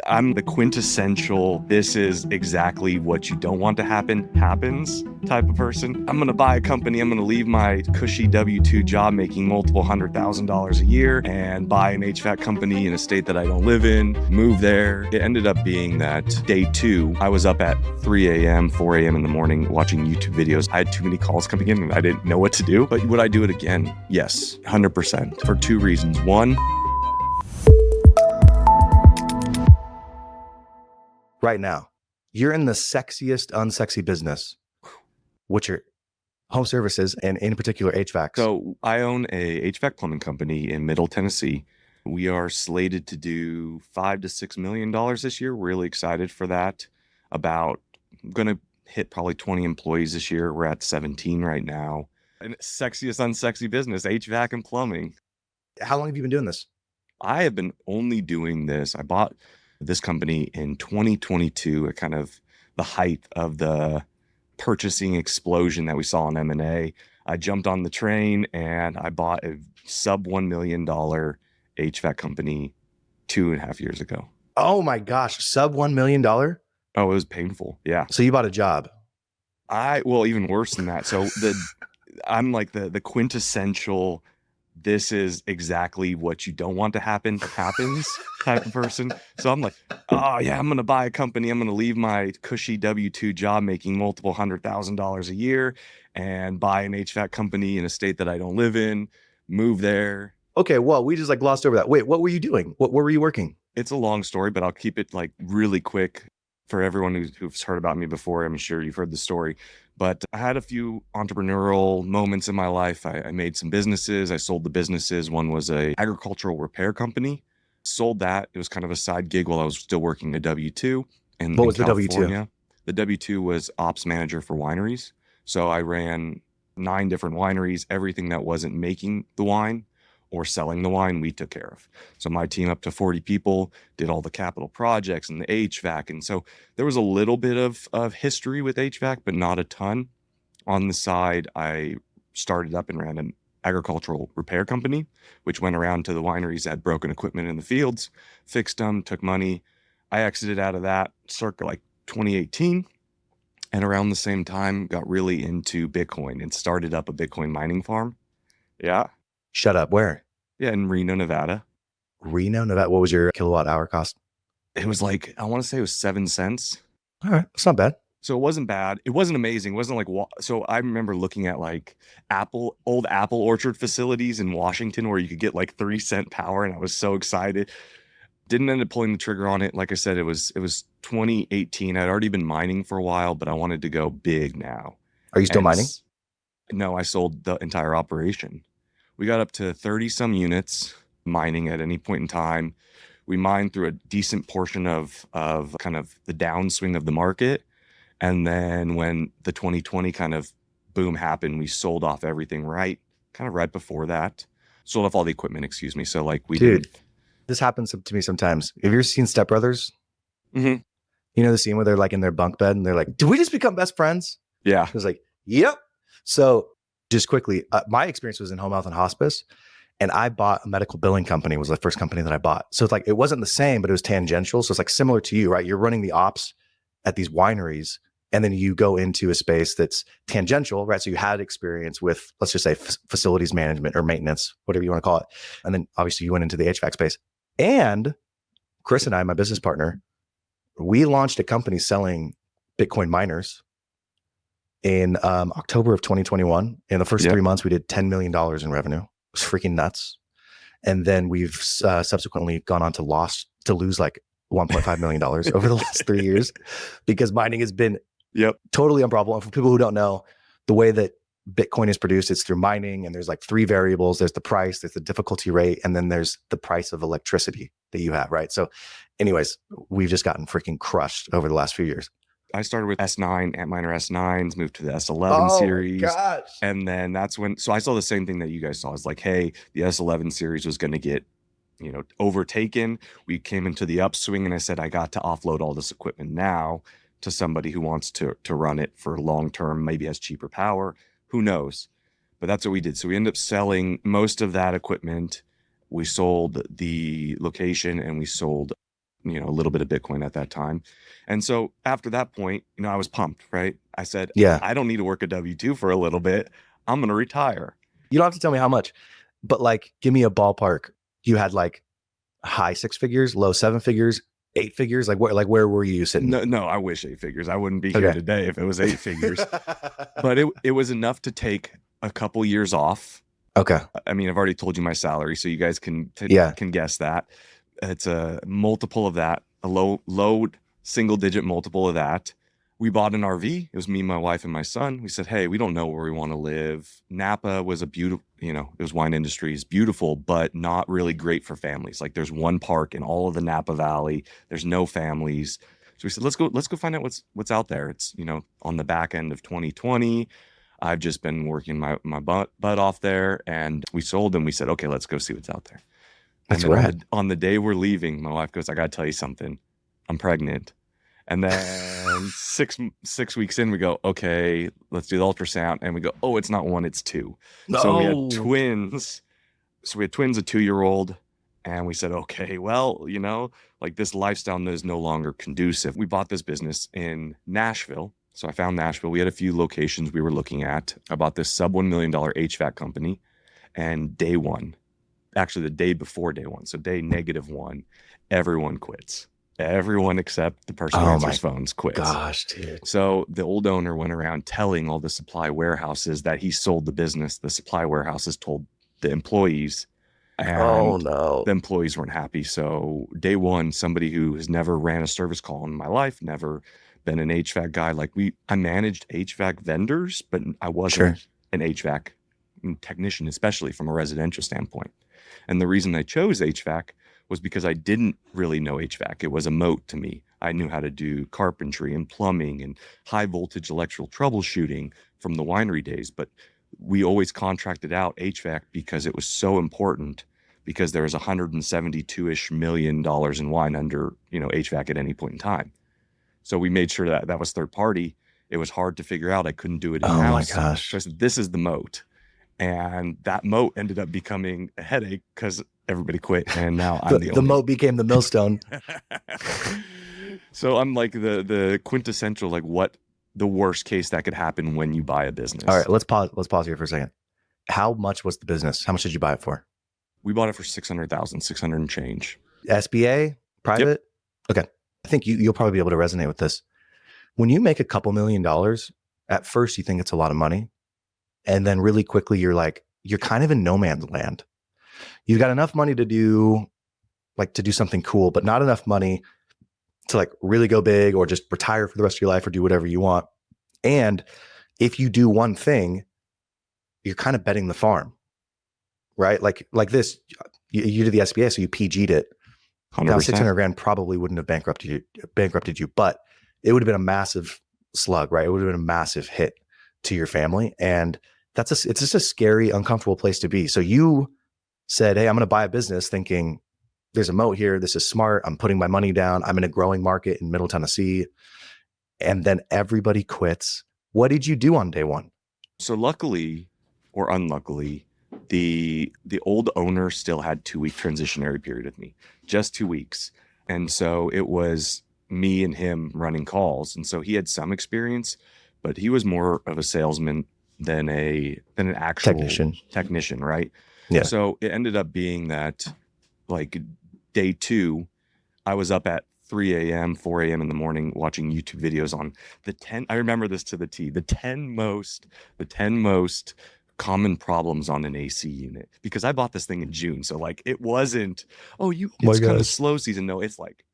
I'm the quintessential, this is exactly what you don't want to happen, happens type of person. I'm going to buy a company. I'm going to leave my cushy W-2 job making multiple $100,000 a year and buy an HVAC company in a state that I don't live in, move there. It ended up being that day 2, I was up at 3 a.m., 4 a.m. in the morning watching YouTube videos. I had too many calls coming in and I didn't know what to do. But would I do it again? Yes, 100%. For 2 reasons. One, right now, you're in the sexiest unsexy business, which are home services and in particular HVACs. So I own a HVAC plumbing company in Middle Tennessee. We are slated to do $5 to $6 million this year. Really excited for that. I'm going to hit probably 20 employees this year. We're at 17 right now. And sexiest unsexy business, HVAC and plumbing. How long have you been doing this? I have been only doing this. I bought this company in 2022 at kind of the height of the purchasing explosion that we saw in M&A. I jumped on the train and I bought a sub $1 million HVAC company 2.5 years ago. Oh my gosh, sub $1 million? Oh, it was painful. Yeah. So you bought a job. Well, even worse than that. So I'm like the quintessential, this is exactly what you don't want to happen, happens type of person. So I'm like, oh yeah, I'm going to buy a company. I'm going to leave my cushy W-2 job making multiple $100,000 a year and buy an HVAC company in a state that I don't live in, move there. Okay, well, we just like glossed over that. Wait, what were you doing? Where were you working? It's a long story, but I'll keep it like really quick for everyone who's heard about me before. I'm sure you've heard the story. But I had a few entrepreneurial moments in my life. I made some businesses. I sold the businesses. One was a agricultural repair company. Sold that. It was kind of a side gig while I was still working a W-2. What was the W-2? The W-2 was ops manager for wineries. So I ran 9 different wineries. Everything that wasn't making the wine or selling the wine, we took care of. So my team up to 40 people did all the capital projects and the HVAC. And so there was a little bit of history with HVAC, but not a ton. On the side, I started up and ran an agricultural repair company, which went around to the wineries that had broken equipment in the fields, fixed them, took money. I exited out of that circa like 2018. And around the same time, got really into Bitcoin and started up a Bitcoin mining farm. Yeah. Shut up. Where? Yeah, in Reno, Nevada. Reno, Nevada. What was your kilowatt hour cost? It was like, I want to say it was 7 cents. All right. It's not bad. So it wasn't bad. It wasn't amazing. It wasn't like, so I remember looking at like old Apple orchard facilities in Washington where you could get like 3-cent power. And I was so excited. Didn't end up pulling the trigger on it. Like I said, it was 2018. I'd already been mining for a while, but I wanted to go big now. Are you still mining? No, I sold the entire operation. We got up to 30 some units mining at any point in time. We mined through a decent portion of kind of the downswing of the market. And then when the 2020 kind of boom happened, we sold off everything right before that. Sold off all the equipment, excuse me. So like this happens to me sometimes. Have you ever seen Step Brothers? Mm-hmm. You know the scene where they're like in their bunk bed and they're like, did we just become best friends? Yeah. It was like, yep. So just quickly, my experience was in home health and hospice, and I bought a medical billing company. Was the first company that I bought. So it's like, it wasn't the same, but it was tangential. So it's like similar to you, right? You're running the ops at these wineries, and then you go into a space that's tangential, right? So you had experience with, let's just say facilities management or maintenance, whatever you want to call it. And then obviously you went into the HVAC space. And Chris and I, my business partner, we launched a company selling Bitcoin miners in October of 2021. In the first 3 months, we did $10 million in revenue. It was freaking nuts. And then we've subsequently gone on to lose like $1.5 million over the last 3 years because mining has been totally unprofitable. And for people who don't know, the way that Bitcoin is produced, it's through mining, and there's like 3 variables. There's the price, there's the difficulty rate, and then there's the price of electricity that you have, right? So anyways, we've just gotten freaking crushed over the last few years. I started with S9, Antminer S9s, moved to the S11 series. Gosh. And then that's when, so I saw the same thing that you guys saw. It's like, hey, the S11 series was going to get, overtaken. We came into the upswing and I said, I got to offload all this equipment now to somebody who wants to run it for long-term, maybe has cheaper power, who knows? But that's what we did. So we ended up selling most of that equipment. We sold the location and we sold a little bit of Bitcoin at that time. And so after that point, I was pumped, right? I said, Yeah. I don't need to work a W-2 for a little bit. I'm going to retire. You don't have to tell me how much, but like, give me a ballpark. You had like high 6 figures, low 7 figures, 8 figures. Like where were you sitting? No, I wish 8 figures. I wouldn't be here Okay. today if it was 8 figures. But it was enough to take a couple years off. Okay. I mean, I've already told you my salary, so you guys can guess that. It's a multiple of that, a low single digit multiple of that. We bought an RV. It was me, my wife, and my son. We said, hey, we don't know where we want to live. Napa was a beautiful, it was wine industry is beautiful, but not really great for families. Like there's one park in all of the Napa Valley. There's no families. So we said, let's go find out what's out there. It's, on the back end of 2020. I've just been working my butt off there, and we sold and we said, okay, let's go see what's out there. That's and then rad. on the day we're leaving, my wife goes, I got to tell you something. I'm pregnant. And then six weeks in, we go, okay, let's do the ultrasound. And we go, oh, it's not one, it's two. No. So we had twins. So we had twins, a 2-year-old. And we said, okay, well, like this lifestyle is no longer conducive. We bought this business in Nashville. So I found Nashville. We had a few locations we were looking at. I bought this sub $1 million HVAC company. And day one, actually the day before day one, so day -1, everyone quits. Everyone except the person who answers phones quits. Gosh, dude. So the old owner went around telling all the supply warehouses that he sold the business. The supply warehouses told the employees, and the employees weren't happy. So day one, somebody who has never ran a service call in my life, never been an HVAC guy. Like I managed HVAC vendors, but I wasn't an HVAC technician, especially from a residential standpoint. And the reason I chose HVAC was because I didn't really know HVAC. It was a moat to me. I knew how to do carpentry and plumbing and high voltage electrical troubleshooting from the winery days, but we always contracted out HVAC because it was so important, because there was $172-ish million in wine under, HVAC at any point in time. So we made sure that was third party. It was hard to figure out. I couldn't do it in-house. Oh my gosh. So I said, this is the moat. And that moat ended up becoming a headache because everybody quit, and now I'm the moat became the millstone. So I'm like the quintessential, like what the worst case that could happen when you buy a business. All right, let's pause here for a second. How much was the business? How much did you buy it for? We bought it for $600,000, 600 and change. SBA, private? Yep. Okay. I think you'll probably be able to resonate with this. When you make a couple $1 million, at first you think it's a lot of money. And then really quickly, you're kind of in no man's land. You've got enough money to do something cool, but not enough money to like really go big or just retire for the rest of your life or do whatever you want. And if you do one thing, you're kind of betting the farm, right? Like this, you did the SBA, so you PG'd it. 100%. Now $600,000 probably wouldn't have bankrupted you, but it would have been a massive slug, right? It would have been a massive hit to your family. And it's just a scary, uncomfortable place to be. So you said, hey, I'm going to buy a business thinking there's a moat here. This is smart. I'm putting my money down. I'm in a growing market in Middle Tennessee. And then everybody quits. What did you do on day one? So luckily or unluckily, the old owner still had 2-week transitionary period with me, just 2 weeks. And so it was me and him running calls. And so he had some experience, but he was more of a salesman than an actual technician, right? Yeah. So it ended up being that like day 2, I was up at 3 a.m., 4 a.m. in the morning watching YouTube videos on I remember this to the T, the 10 most common problems on an AC unit, because I bought this thing in June. So like it wasn't, it's kind of slow season. No, it's like,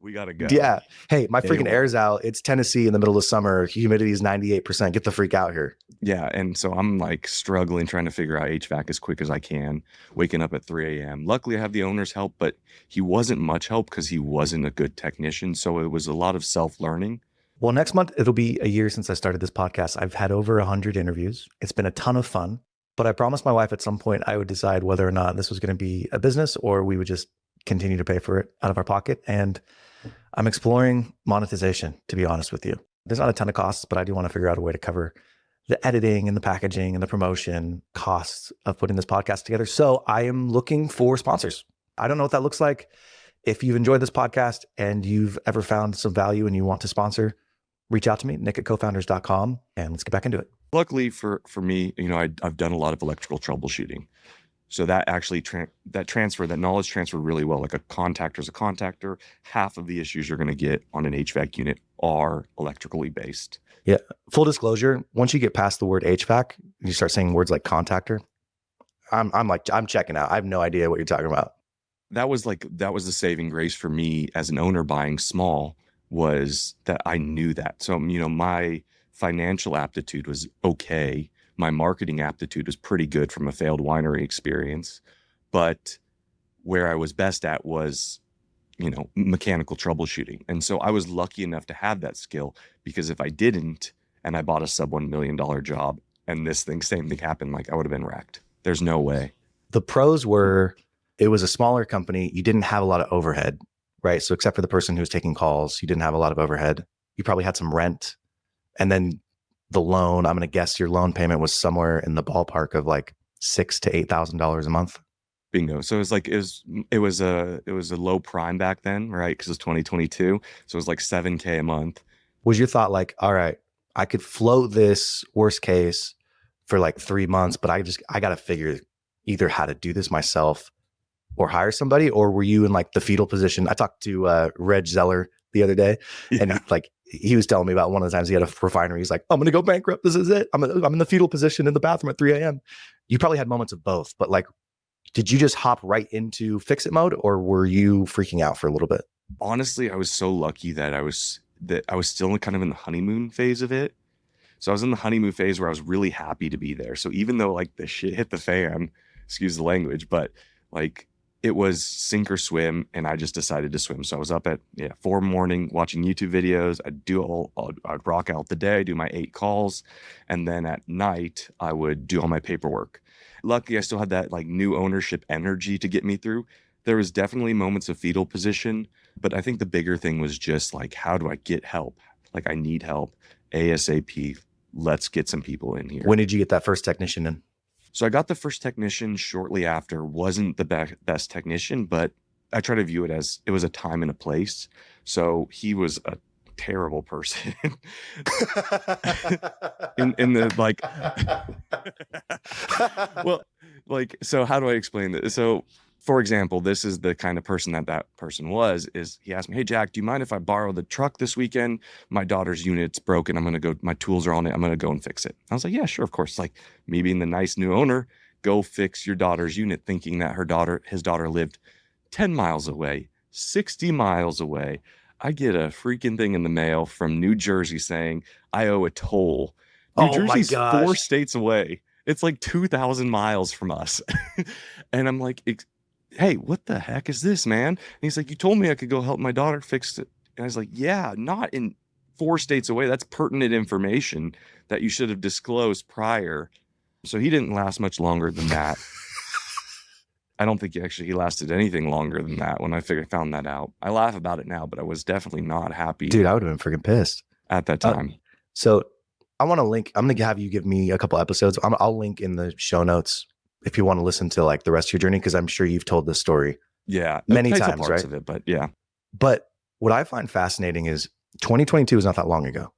we got to go. Yeah. Hey, my freaking air's out. It's Tennessee in the middle of summer. Humidity is 98%. Get the freak out here. Yeah. And so I'm like struggling, trying to figure out HVAC as quick as I can, waking up at 3 a.m. Luckily, I have the owner's help, but he wasn't much help because he wasn't a good technician. So it was a lot of self-learning. Well, next month, it'll be a year since I started this podcast. I've had over 100 interviews. It's been a ton of fun. But I promised my wife at some point I would decide whether or not this was going to be a business or we would just continue to pay for it out of our pocket. And I'm exploring monetization, to be honest with you. There's not a ton of costs, but I do want to figure out a way to cover the editing and the packaging and the promotion costs of putting this podcast together. So I am looking for sponsors. I don't know what that looks like. If you've enjoyed this podcast and you've ever found some value and you want to sponsor, reach out to me, nick@cofounders.com, and let's get back into it. Luckily for me, I've done a lot of electrical troubleshooting. So that actually that knowledge transferred really well. Like a contactor's a contactor. Half of the issues you're going to get on an HVAC unit are electrically based. Yeah. Full disclosure, once you get past the word HVAC, you start saying words like contactor, I'm checking out. I have no idea what you're talking about. That was the saving grace for me as an owner buying small, was that I knew that. So, my financial aptitude was okay. My marketing aptitude was pretty good from a failed winery experience, but where I was best at was, mechanical troubleshooting. And so I was lucky enough to have that skill, because if I didn't, and I bought a sub $1 million job and same thing happened, like I would have been wrecked. There's no way. The pros were, it was a smaller company. You didn't have a lot of overhead, right? So except for the person who was taking calls, you didn't have a lot of overhead. You probably had some rent, and then the loan. I'm going to guess your loan payment was somewhere in the ballpark of like $6,000 to $8,000 a month. Bingo. So it was a low prime back then, right? Because it was 2022. So it was like $7,000 a month. Was your thought like, all right, I could float this worst case for like 3 months, but I got to figure either how to do this myself or hire somebody? Or were you in like the fetal position? I talked to Reg Zeller the other day, and he was telling me about one of the times he had a refinery. He's like, I'm going to go bankrupt. This is it. I'm in the fetal position in the bathroom at 3 a.m. You probably had moments of both, but like, did you just hop right into fix it mode, or were you freaking out for a little bit? Honestly, I was so lucky that I was still kind of in the honeymoon phase of it. So I was in the honeymoon phase where I was really happy to be there. So even though like the shit hit the fan, excuse the language, but like it was sink or swim, and I just decided to swim. So I was up at 4 a.m. watching YouTube videos. I'd rock out the day, do my 8 calls, and then at night I would do all my paperwork. Luckily, I still had that like new ownership energy to get me through. There was definitely moments of fetal position, but I think the bigger thing was just like, how do I get help? Like, I need help ASAP. Let's get some people in here. When did you get that first technician in? So I got the first technician shortly after. Wasn't the best technician, but I try to view it as it was a time and a place. So he was a terrible person in the like, well, like, so how do I explain this? So for example, this is the kind of person that person was, is he asked me, hey, Jack, do you mind if I borrow the truck this weekend? My daughter's unit's broken. I'm going to go, my tools are on it. I'm going to go and fix it. I was like, yeah, sure. Of course. Like, me being the nice new owner, go fix your daughter's unit, thinking that his daughter lived 10 miles away, 60 miles away. I get a freaking thing in the mail from New Jersey saying I owe a toll. New Jersey's 4 states away. It's like 2,000 miles from us. And I'm like, hey, what the heck is this, man? And he's like, you told me I could go help my daughter fix it. And I was like, yeah, not in 4 states away. That's pertinent information that you should have disclosed prior. So he didn't last much longer than that. I don't think he lasted anything longer than that when I found that out. I laugh about it now, but I was definitely not happy. Dude, I would have been freaking pissed at that time. So I want to link, I'm going to have you give me a couple episodes. I'll link in the show notes if you want to listen to like the rest of your journey, because I'm sure you've told this story. Yeah. Many times, right? Of it, but yeah. But what I find fascinating is 2022 is not that long ago.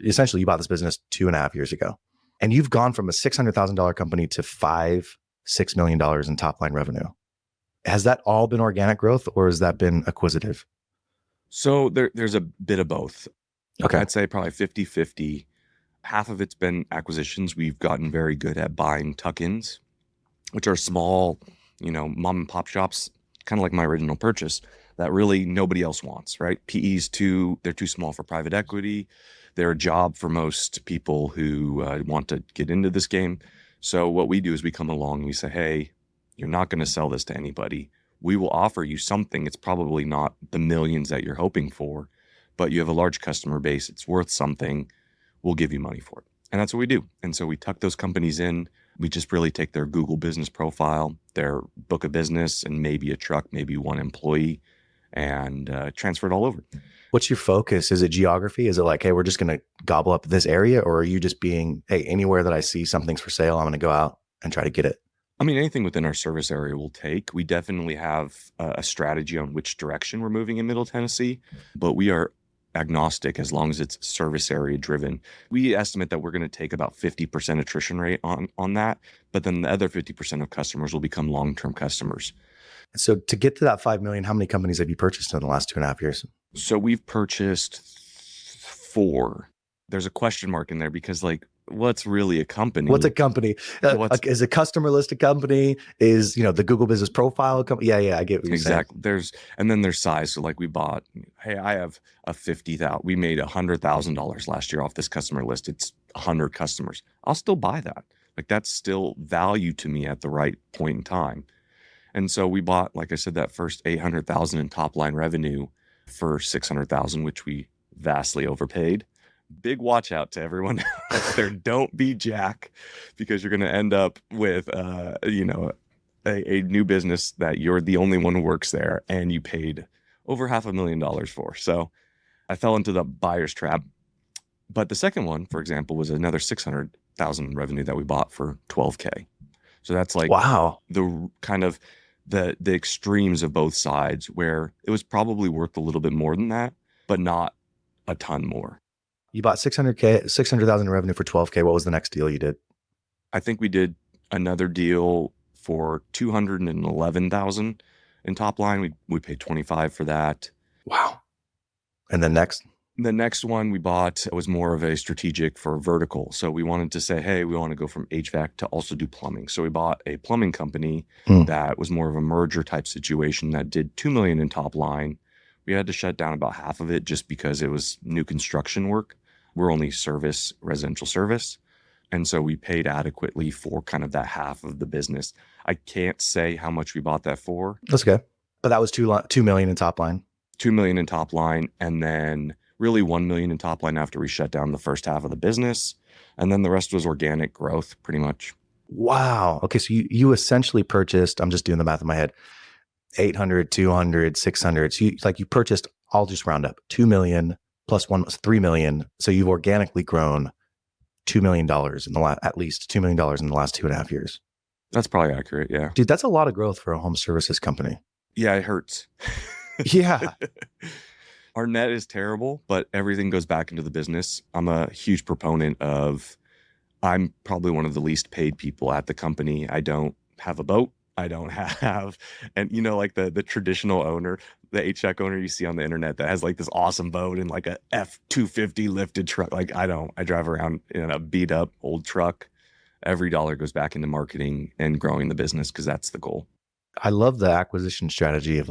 Essentially, you bought this business 2.5 years ago, and you've gone from a $600,000 company to $6 million in top line revenue. Has that all been organic growth, or has that been acquisitive? So there's a bit of both. Okay. I'd say probably 50-50. Half of it's been acquisitions. We've gotten very good at buying tuck-ins, which are small, mom and pop shops, kind of like my original purchase, that really nobody else wants, right? PE's they're too small for private equity. They're a job for most people who want to get into this game. So what we do is we come along and we say, hey, you're not going to sell this to anybody. We will offer you something. It's probably not the millions that you're hoping for, but you have a large customer base. It's worth something. We'll give you money for it. And that's what we do. And so we tuck those companies in. We just really take their Google business profile, their book of business, and maybe a truck, maybe 1 employee, and transfer it all over. What's your focus? Is it geography? Is it like, hey, we're just going to gobble up this area? Or are you just being, hey, anywhere that I see something's for sale, I'm going to go out and try to get it? I mean, anything within our service area will take. We definitely have a strategy on which direction we're moving in Middle Tennessee, but we are agnostic as long as it's service area driven. We estimate that we're going to take about 50% attrition rate on that, but then the other 50% of customers will become long-term customers. So to get to that 5 million, how many companies have you purchased in the last 2.5 years? So we've purchased 4. There's a question mark in there because like, what's really a company? What's a company? Is a customer list a company? Is, the Google business profile a company? Yeah, I get what you're exactly. And then there's size. So like we bought, hey, I have a 50,000. We made $100,000 last year off this customer list. It's 100 customers. I'll still buy that. Like that's still value to me at the right point in time. And so we bought, like I said, that first 800,000 in top line revenue for 600,000, which we vastly overpaid. Big watch out to everyone out there. Don't be Jack, because you're going to end up with, a new business that you're the only one who works there and you paid over $500,000 for. So I fell into the buyer's trap. But the second one, for example, was another 600,000 revenue that we bought for 12K. So that's like, wow, the kind of the extremes of both sides, where it was probably worth a little bit more than that, but not a ton more. You bought 600,000 in revenue for 12K. What was the next deal you did? I think we did another deal for 211,000 in top line. We paid 25 for that. Wow. And then the next one we bought was more of a strategic for vertical. So we wanted to say, hey, we want to go from HVAC to also do plumbing. So we bought a plumbing company that was more of a merger type situation that did 2 million in top line. We had to shut down about half of it just because it was new construction work. We're only residential service. And so we paid adequately for kind of that half of the business. I can't say how much we bought that for. That's okay. But that was 2 million in top line. 2 million in top line. And then really 1 million in top line after we shut down the first half of the business. And then the rest was organic growth pretty much. Wow. Okay. So you essentially purchased, I'm just doing the math in my head, 800, 200, 600. So you purchased, I'll just round up, 2 million plus 1 was 3 million. So you've organically grown $2 million at least $2 million in the last 2.5 years. That's probably accurate. Yeah. Dude, that's a lot of growth for a home services company. Yeah. It hurts. Yeah. Our net is terrible, but everything goes back into the business. I'm a huge proponent of, I'm probably one of the least paid people at the company. I don't have a boat. I don't have, and like the traditional owner, the HVAC owner you see on the internet that has like this awesome boat and like a F-250 lifted truck. Like I drive around in a beat up old truck. Every dollar goes back into marketing and growing the business, because that's the goal. I love the acquisition strategy of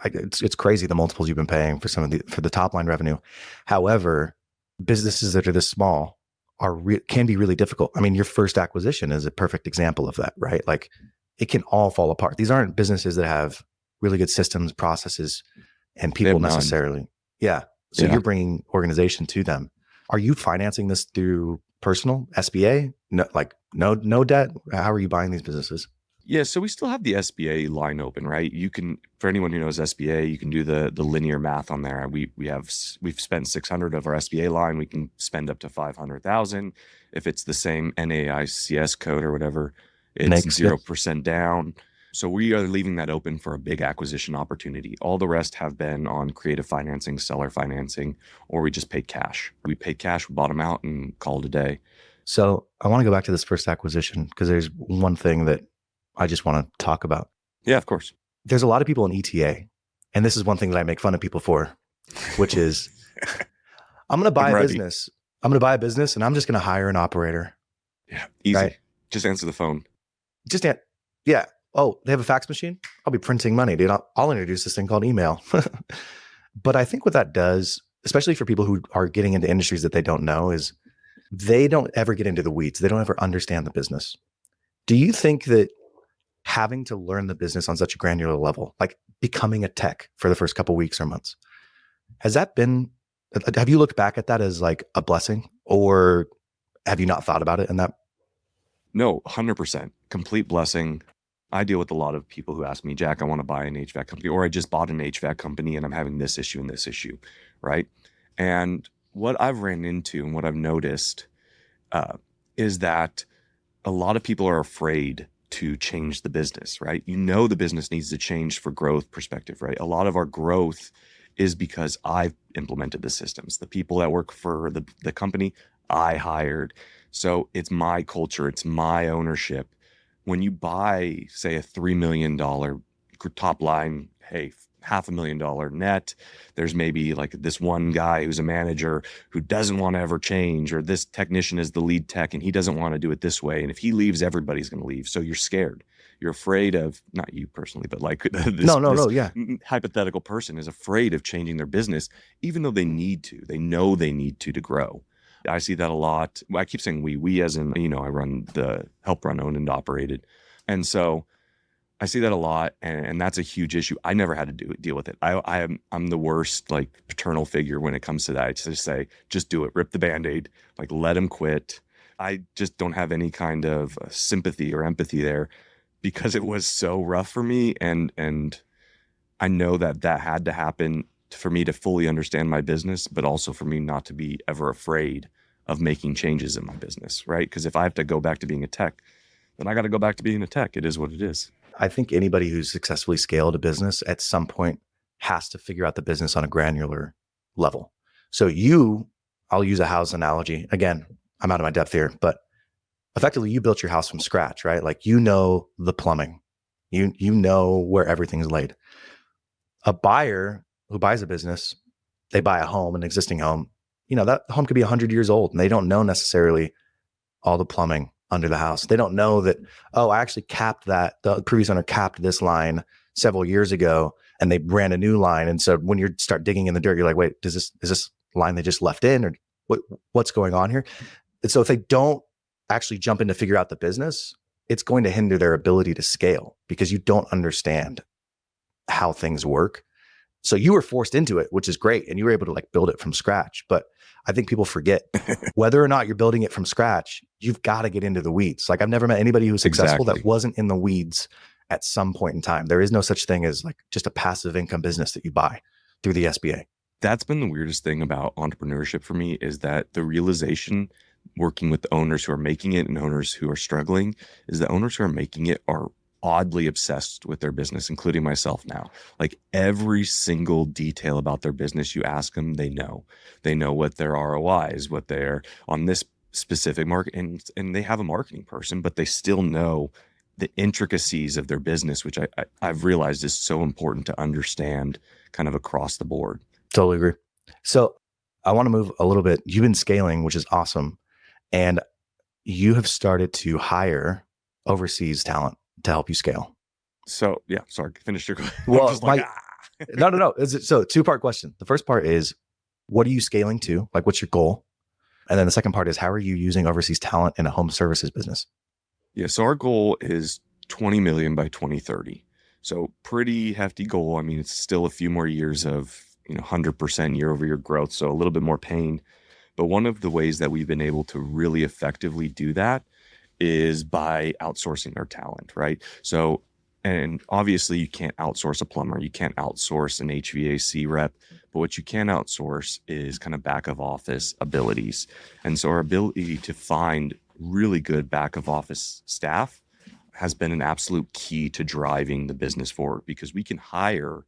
it's crazy the multiples you've been paying for for the top line revenue. However, businesses that are this small can be really difficult. I mean, your first acquisition is a perfect example of that, right? Like it can all fall apart. These aren't businesses that have really good systems, processes, and people necessarily. Yeah. So you're bringing organization to them. Are you financing this through personal SBA? No debt? How are you buying these businesses? Yeah, so we still have the SBA line open, right? You can, for anyone who knows SBA, you can do the linear math on there. We've spent 600 of our SBA line. We can spend up to 500,000. If it's the same NAICS code or whatever, it's 0% down. So we are leaving that open for a big acquisition opportunity. All the rest have been on creative financing, seller financing, or we just paid cash. We paid cash, we bought them out and called it a day. So I want to go back to this first acquisition, because there's one thing that I just want to talk about. Yeah, of course. There's a lot of people in ETA, and this is one thing that I make fun of people for, which is I'm going to buy a business. I'm going to buy a business and I'm just going to hire an operator. Yeah, easy. Right? Just answer the phone. Yeah. Oh, they have a fax machine? I'll be printing money, dude. I'll introduce this thing called email. But I think what that does, especially for people who are getting into industries that they don't know, is they don't ever get into the weeds. They don't ever understand the business. Do you think that having to learn the business on such a granular level, like becoming a tech for the first couple of weeks or months, have you looked back at that as like a blessing, or have you not thought about it in that? No, 100%. Complete blessing. I deal with a lot of people who ask me, Jack, I want to buy an HVAC company, or I just bought an HVAC company and I'm having this issue and this issue, right? And what I've ran into and what I've noticed is that a lot of people are afraid to change the business, right? You know, the business needs to change for growth perspective, right? A lot of our growth is because I've implemented the systems. The people that work for the company, I hired. So it's my culture, it's my ownership. When you buy, say, a $3 million top line, hey, $500,000 net, there's maybe like this one guy who's a manager who doesn't want to ever change, or this technician is the lead tech and he doesn't want to do it this way. And if he leaves, everybody's going to leave. So you're scared. You're afraid of, not you personally, but like No, yeah. hypothetical person is afraid of changing their business, even though they need to. They know they need to grow. I see that a lot. I keep saying we as in, I help run owned and operated. And so I see that a lot, and that's a huge issue. I never had to deal with it. I'm the worst like paternal figure when it comes to that. I just say, just do it, rip the Band-Aid, like let him quit. I just don't have any kind of sympathy or empathy there because it was so rough for me, and I know that had to happen for me to fully understand my business, but also for me not to be ever afraid of making changes in my business, right? Because if I have to go back to being a tech, then I got to go back to being a tech. It is what it is. I think anybody who's successfully scaled a business at some point has to figure out the business on a granular level. So I'll use a house analogy. Again, I'm out of my depth here, but effectively you built your house from scratch, right? Like, the plumbing, you know where everything's laid. A buyer who buys a business, they buy a home, an existing home, that home could be 100 years old and they don't know necessarily all the plumbing under the house. They don't know that, oh, I actually capped that. The previous owner capped this line several years ago and they ran a new line. And so when you start digging in the dirt, you're like, wait, is this line they just left in, or what's going on here? And so if they don't actually jump in to figure out the business, it's going to hinder their ability to scale because you don't understand how things work. So you were forced into it, which is great. And you were able to like build it from scratch. But I think people forget whether or not you're building it from scratch, you've got to get into the weeds. Like, I've never met anybody who's successful that wasn't in the weeds at some point in time. There is no such thing as like just a passive income business that you buy through the SBA. That's been the weirdest thing about entrepreneurship for me, is that the realization, working with the owners who are making it and owners who are struggling, is the owners who are making it are oddly obsessed with their business, including myself now. Like, every single detail about their business, you ask them, they know what their ROI is, what they're on this specific market, and they have a marketing person, but they still know the intricacies of their business, which I've realized is so important to understand kind of across the board. Totally agree. So I want to move a little bit. You've been scaling, which is awesome. And you have started to hire overseas talent to help you scale. So yeah, sorry, finish your question. Well, no. So two-part question. The first part is, what are you scaling to? Like, what's your goal? And then the second part is, how are you using overseas talent in a home services business? Yeah, so our goal is 20 million by 2030. So pretty hefty goal. I mean, it's still a few more years of 100% year over year growth, so a little bit more pain. But one of the ways that we've been able to really effectively do that is by outsourcing our talent, right? So, and obviously you can't outsource a plumber, you can't outsource an HVAC rep, but what you can outsource is kind of back of office abilities. And so our ability to find really good back of office staff has been an absolute key to driving the business forward, because we can hire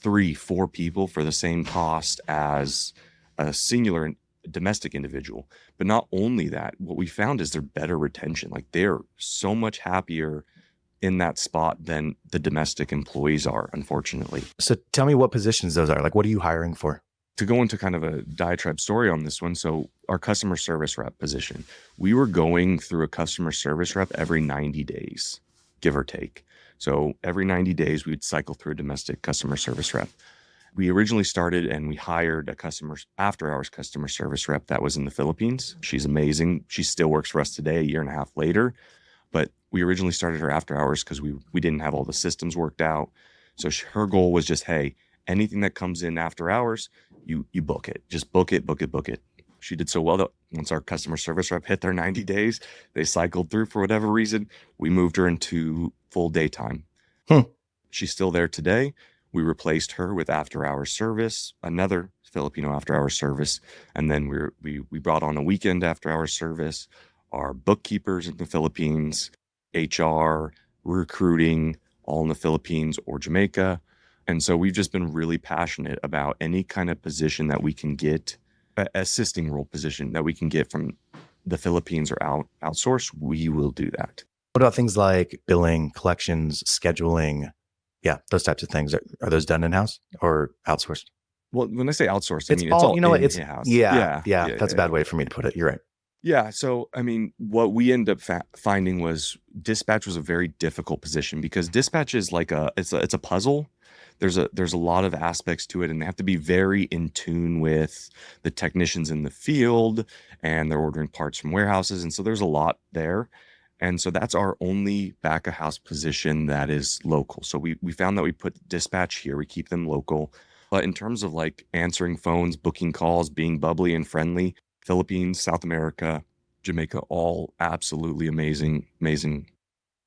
3-4 people for the same cost as a singular domestic individual. But not only that, what we found is they're better retention. Like, they're so much happier in that spot than the domestic employees are, unfortunately. So tell me what positions those are. Like, what are you hiring for? To go into kind of a diatribe story on this one, so our customer service rep position, we were going through a customer service rep every 90 days, give or take. So every 90 days, we'd cycle through a domestic customer service rep. We originally started and we hired a after hours customer service rep that was in the Philippines. She's amazing. She still works for us today, a year and a half later. But we originally started her after hours because we didn't have all the systems worked out. So her goal was just, hey, anything that comes in after hours, you book it. Just book it. She did so well that once our customer service rep hit their 90 days, they cycled through for whatever reason. We moved her into full daytime. She's still there today. We replaced her with after hours service, another Filipino after hours service. And then we brought on a weekend after hours service, our bookkeepers in the Philippines. HR, recruiting, all in the Philippines or Jamaica. And so we've just been really passionate about any kind of position that we can get, assisting role position that we can get from the Philippines or outsource, we will do that. What about things like billing, collections, scheduling? Yeah, those types of things. Are those done in-house or outsourced? Well, when I say outsourced, I It's mean, it's all, all you know what? in-house. Yeah. Yeah. That's a bad way for me to put it. You're right. Yeah. So, I mean, what we ended up finding was dispatch was a very difficult position because dispatch is like it's a puzzle. There's a lot of aspects to it, and they have to be very in tune with the technicians in the field, and they're ordering parts from warehouses, and so there's a lot there. And so that's our only back of house position that is local. So we found that we put dispatch here, we keep them local. But in terms of like answering phones, booking calls, being bubbly and friendly, Philippines, South America, Jamaica, all absolutely amazing, amazing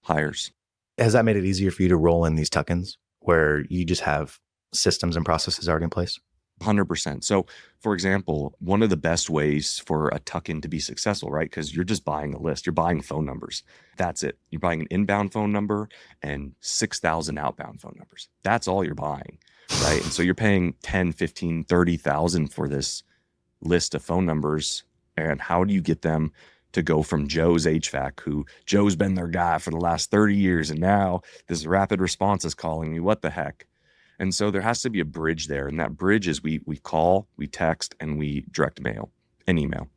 hires. Has that made it easier for you to roll in these tuck-ins where you just have systems and processes already in place? 100%. So, for example, one of the best ways for a tuck-in to be successful, right? Because you're just buying a list, you're buying phone numbers. That's it. You're buying an inbound phone number and 6,000 outbound phone numbers. That's all you're buying, right? And so you're paying 10, 15, 30,000 for this list of phone numbers. And how do you get them to go from Joe's HVAC, who Joe's been their guy for the last 30 years, and now this rapid response is calling me? What the heck? And so there has to be a bridge there. And that bridge is we call, we text, and we direct mail and email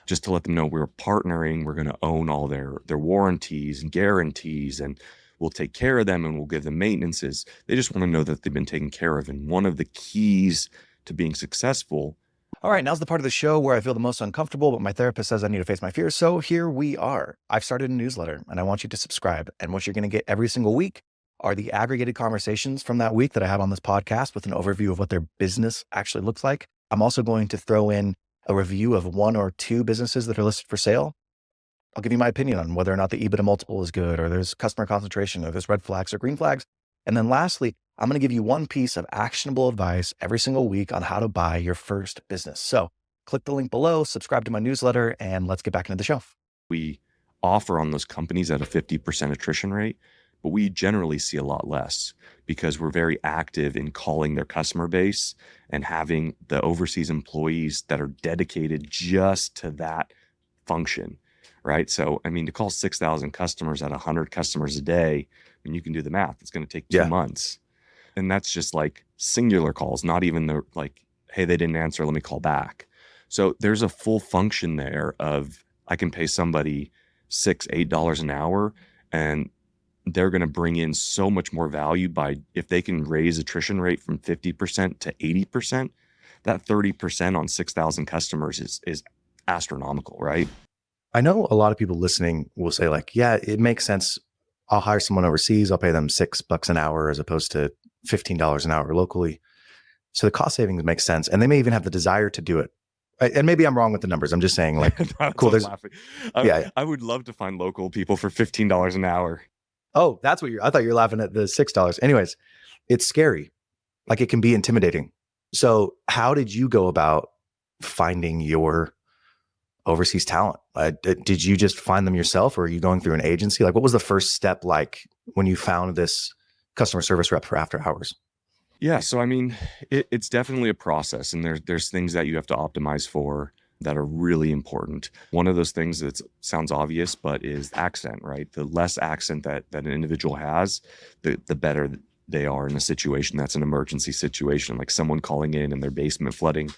just to let them know we're partnering. We're going to own all their warranties and guarantees, and we'll take care of them, and we'll give them maintenances. They just want to know that they've been taken care of. And one of the keys to being successful. All right, now's the part of the show where I feel the most uncomfortable, but my therapist says I need to face my fears. So here we are. I've started a newsletter, and I want you to subscribe. And what you're going to get every single week are the aggregated conversations from that week that I have on this podcast with an overview of what their business actually looks like. I'm also going to throw in a review of one or two businesses that are listed for sale. I'll give you my opinion on whether or not the EBITDA multiple is good, or there's customer concentration, or there's red flags or green flags. And then lastly, I'm going to give you one piece of actionable advice every single week on how to buy your first business. So click the link below, subscribe to my newsletter, and let's get back into the show. We offer on those companies at a 50% attrition rate, but we generally see a lot less because we're very active in calling their customer base and having the overseas employees that are dedicated just to that function, right? So, I mean, to call 6,000 customers at 100 customers a day, I mean, you can do the math. It's going to take 2 months. And that's just like singular calls, not even the like, hey, they didn't answer, let me call back. So there's a full function there of I can pay somebody $6, $8 an hour, and they're going to bring in so much more value by if they can raise attrition rate from 50% to 80%, that 30% on 6,000 customers is astronomical, right? I know a lot of people listening will say like, yeah, it makes sense. I'll hire someone overseas. I'll pay them $6 an hour as opposed to $15 an hour locally. So the cost savings makes sense. And they may even have the desire to do it. And maybe I'm wrong with the numbers. I'm just saying like, cool. I would love to find local people for $15 an hour. Oh, that's what I thought you were laughing at the $6. Anyways, it's scary. Like it can be intimidating. So how did you go about finding your overseas talent? Did you just find them yourself, or are you going through an agency? Like what was the first step like when you found this customer service rep for after hours? Yeah. So, I mean, it's definitely a process, and there's things that you have to optimize for that are really important. One of those things that sounds obvious, but is accent, right? The less accent that an individual has, the better they are in a situation that's an emergency situation, like someone calling in and their basement flooding.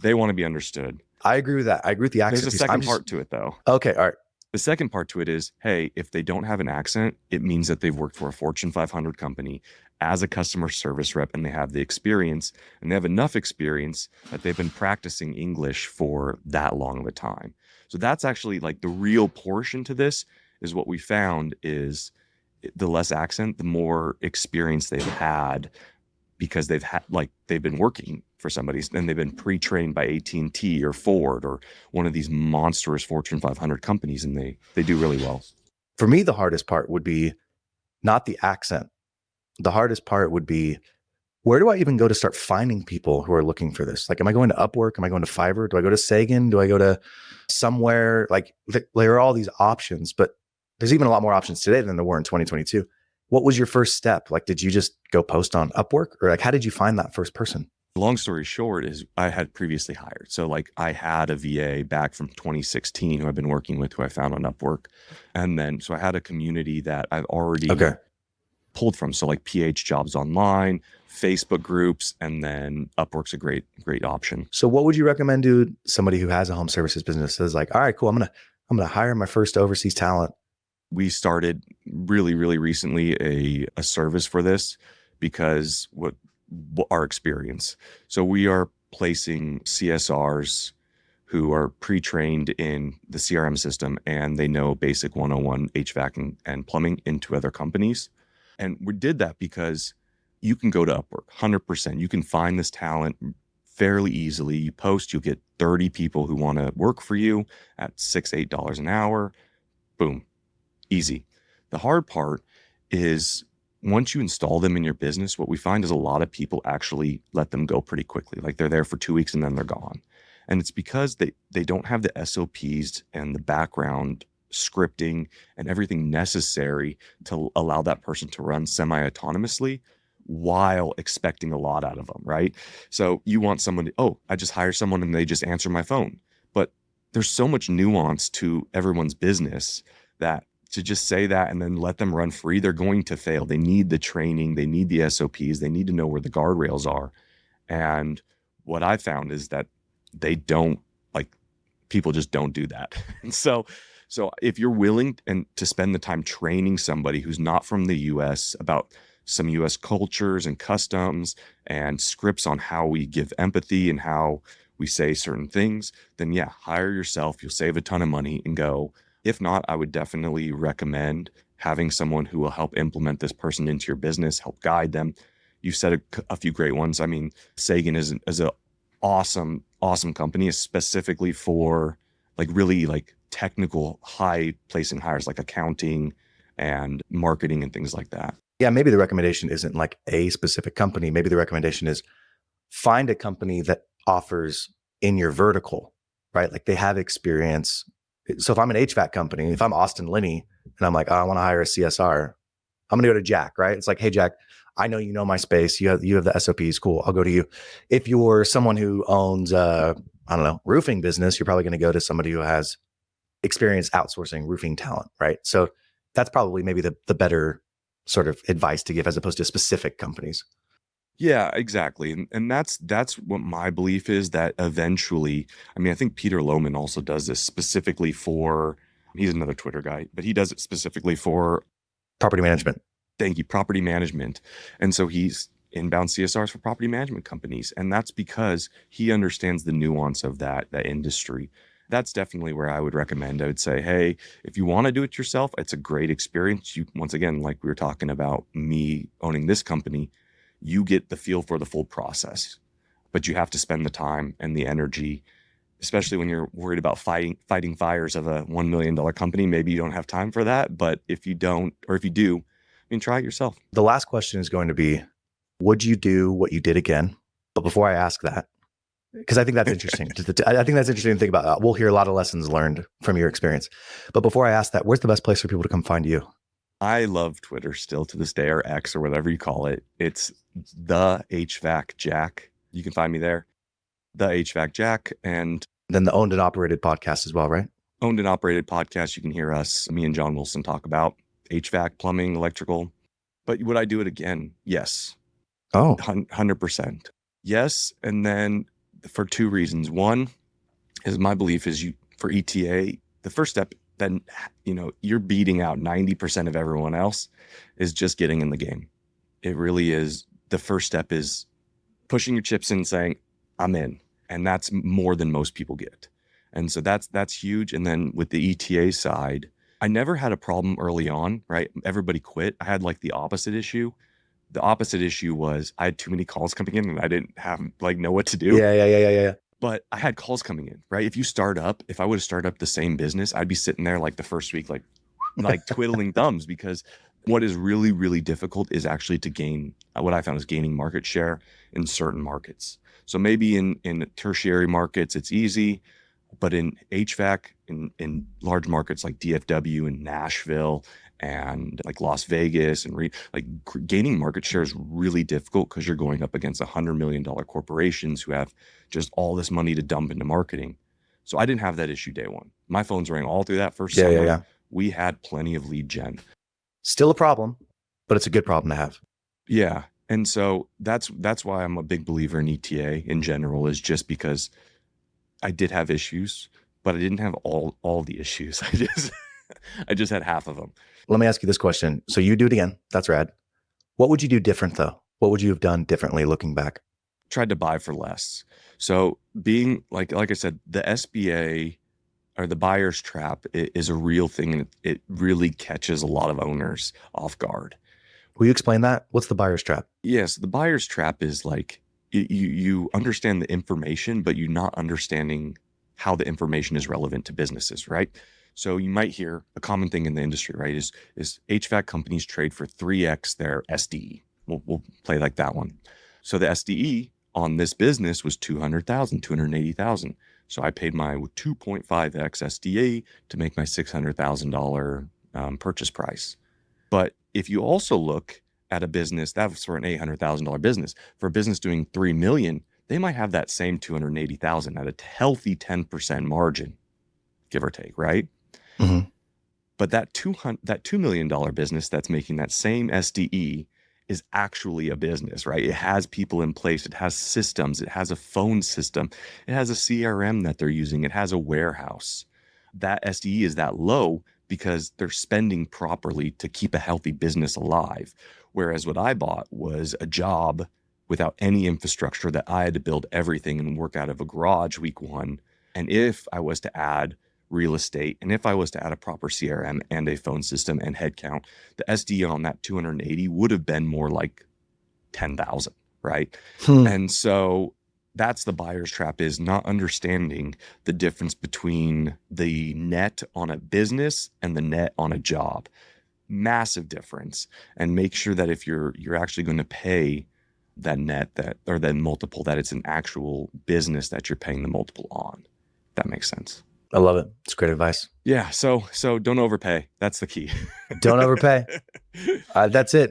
They want to be understood. I agree with that. I agree with the accent. There's a second part to it, though. Okay. All right. The second part to it is, hey, if they don't have an accent, it means that they've worked for a Fortune 500 company as a customer service rep, and they have the experience, and they have enough experience that they've been practicing English for that long of a time. So that's actually like the real portion to this is what we found is the less accent, the more experience they've had because they've been working for somebody and they've been pre-trained by AT&T or Ford or one of these monstrous Fortune 500 companies, and they do really well. For me, the hardest part would be not the accent. The hardest part would be, where do I even go to start finding people who are looking for this? Like, am I going to Upwork? Am I going to Fiverr? Do I go to Sagan? Do I go to somewhere? Like, there are all these options, but There's even a lot more options today than there were in 2022. What was your first step? Like, did you just go post on Upwork, or like, how did you find that first person? Long story short is I had previously hired. So like I had a VA back from 2016 who I've been working with, who I found on Upwork. And then, so I had a community that I've already Okay. pulled from. So like PH Jobs Online, Facebook groups, and then Upwork's a great option. So what would you recommend to somebody who has a home services business is like, all right, cool. I'm going to hire my first overseas talent. We started really recently a service for this because what our experience. So we are placing CSRs who are pre-trained in the CRM system and they know basic 101 HVAC and plumbing into other companies. And we did that because you can go to Upwork 100%. You can find this talent fairly easily. You post, you'll get 30 people who want to work for you at $6, $8 an hour. Boom. Easy. The hard part is once you install them in your business, what we find is a lot of people actually let them go pretty quickly. Like they're there for 2 weeks and then they're gone. And it's because they don't have the SOPs and the background scripting and everything necessary to allow that person to run semi-autonomously while expecting a lot out of them, right? So you want someone to, oh, I just hire someone and they just answer my phone. But there's so much nuance to everyone's business that to just say that and then let them run free, they're going to fail. They need the training, they need the SOPs, they need to know where the guardrails are. And what I found is that they don't, like, people just don't do that. And so if you're willing and to spend the time training somebody who's not from the US about some US cultures and customs and scripts on how we give empathy and how we say certain things, then yeah, hire yourself. You'll save a ton of money and go. If not, I would definitely recommend having someone who will help implement this person into your business, help guide them. You said a few great ones. I mean, Sagan is an awesome company, specifically for like really like technical high placing hires like accounting and marketing and things like that. Yeah, maybe the recommendation isn't like a specific company. Maybe the recommendation is find a company that offers in your vertical, right? Like they have experience. So if I'm an HVAC company, if I'm Austin Linney and I'm like, oh, I want to hire a CSR, I'm going to go to Jack, right? It's like, hey, Jack, I know you know my space. You have the SOPs. Cool. I'll go to you. If you're someone who owns, I don't know, roofing business, you're probably going to go to somebody who has experience outsourcing roofing talent, right? So that's probably maybe the better sort of advice to give as opposed to specific companies. Yeah, exactly. And that's what my belief is, that eventually, I mean, I think Peter Lohman also does this specifically for, he's another Twitter guy, but he does it specifically for, Property management. thank you, property management. And so he's inbound CSRs for property management companies. And that's because he understands the nuance of that industry. That's definitely where I would recommend. I would say, hey, if you want to do it yourself, it's a great experience. You, once again, like we were talking about me owning this company, you get the feel for the full process, but you have to spend the time and the energy, especially when you're worried about fighting fires of a $1 million company. Maybe you don't have time for that, but if you don't, or if you do, I mean, try it yourself. The last question is going to be, would you do what you did again? But before I ask that, because I think that's interesting. I think that's interesting to think about. We'll hear a lot of lessons learned from your experience. But before I ask that, where's the best place for people to come find you? I love Twitter still to this day, or X, or whatever you call it. It's the HVAC Jack. You can find me there. The HVAC Jack. And then the owned and operated podcast as well, right? Owned and operated podcast. You can hear us, me and John Wilson, talk about HVAC, plumbing, electrical. But would I do it again? Yes. Oh, 100%. Yes. And then for two reasons. One is my belief is for ETA, the first step, then, you're beating out 90% of everyone else, is just getting in the game. It really is. The first step is pushing your chips in and saying, I'm in. And that's more than most people get. And so that's huge. And then with the ETA side, I never had a problem early on, right? Everybody quit. I had like the opposite issue. The opposite issue was I had too many calls coming in and I didn't have know what to do. Yeah. But I had calls coming in, right? If I would have started up the same business, I'd be sitting there like the first week, like twiddling thumbs, because what is really, really difficult is actually to gain, what I found is gaining market share in certain markets. So maybe in tertiary markets, it's easy, But in HVAC, in large markets like DFW and Nashville and like Las Vegas and gaining market share is really difficult because you're going up against $100 million corporations who have just all this money to dump into marketing. So I didn't have that issue day one. My phones rang all through that first Yeah, summer. yeah, yeah. We had plenty of lead gen. Still a problem, but it's a good problem to have. Yeah. And so that's why I'm a big believer in ETA in general, is just because I did have issues, but I didn't have all the issues. I just had half of them. Let me ask you this question. So you do it again. That's rad. What would you do different though? What would you have done differently looking back? Tried to buy for less. So being like I said, the SBA or the buyer's trap is a real thing, and it really catches a lot of owners off guard. Will you explain that? What's the buyer's trap? Yes, the buyer's trap is like you understand the information, but you're not understanding how the information is relevant to businesses, right? So you might hear a common thing in the industry, right? Is HVAC companies trade for 3x their SDE. We'll play like that one. So the SDE on this business was 200,000, 280,000. So I paid my 2.5x SDE to make my $600,000 purchase price. But if you also look at a business that was for an $800,000 business, for a business doing 3 million, they might have that same 280,000 at a healthy 10% margin, give or take, right? Mm-hmm. But that $2 million business that's making that same SDE is actually a business, right? It has people in place. It has systems. It has a phone system. It has a CRM that they're using. It has a warehouse. That SDE is that low because they're spending properly to keep a healthy business alive. Whereas what I bought was a job without any infrastructure that I had to build everything and work out of a garage week one. And if I was to add real estate, and if I was to add a proper CRM and a phone system and headcount, the SDE on that 280 would have been more like 10,000, right? And so that's the buyer's trap, is not understanding the difference between the net on a business and the net on a job. Massive difference. And make sure that if you're actually going to pay that net, that or that multiple, that it's an actual business that you're paying the multiple on. If that makes sense. I love it. It's great advice. Yeah. So don't overpay. That's the key. Don't overpay. That's it.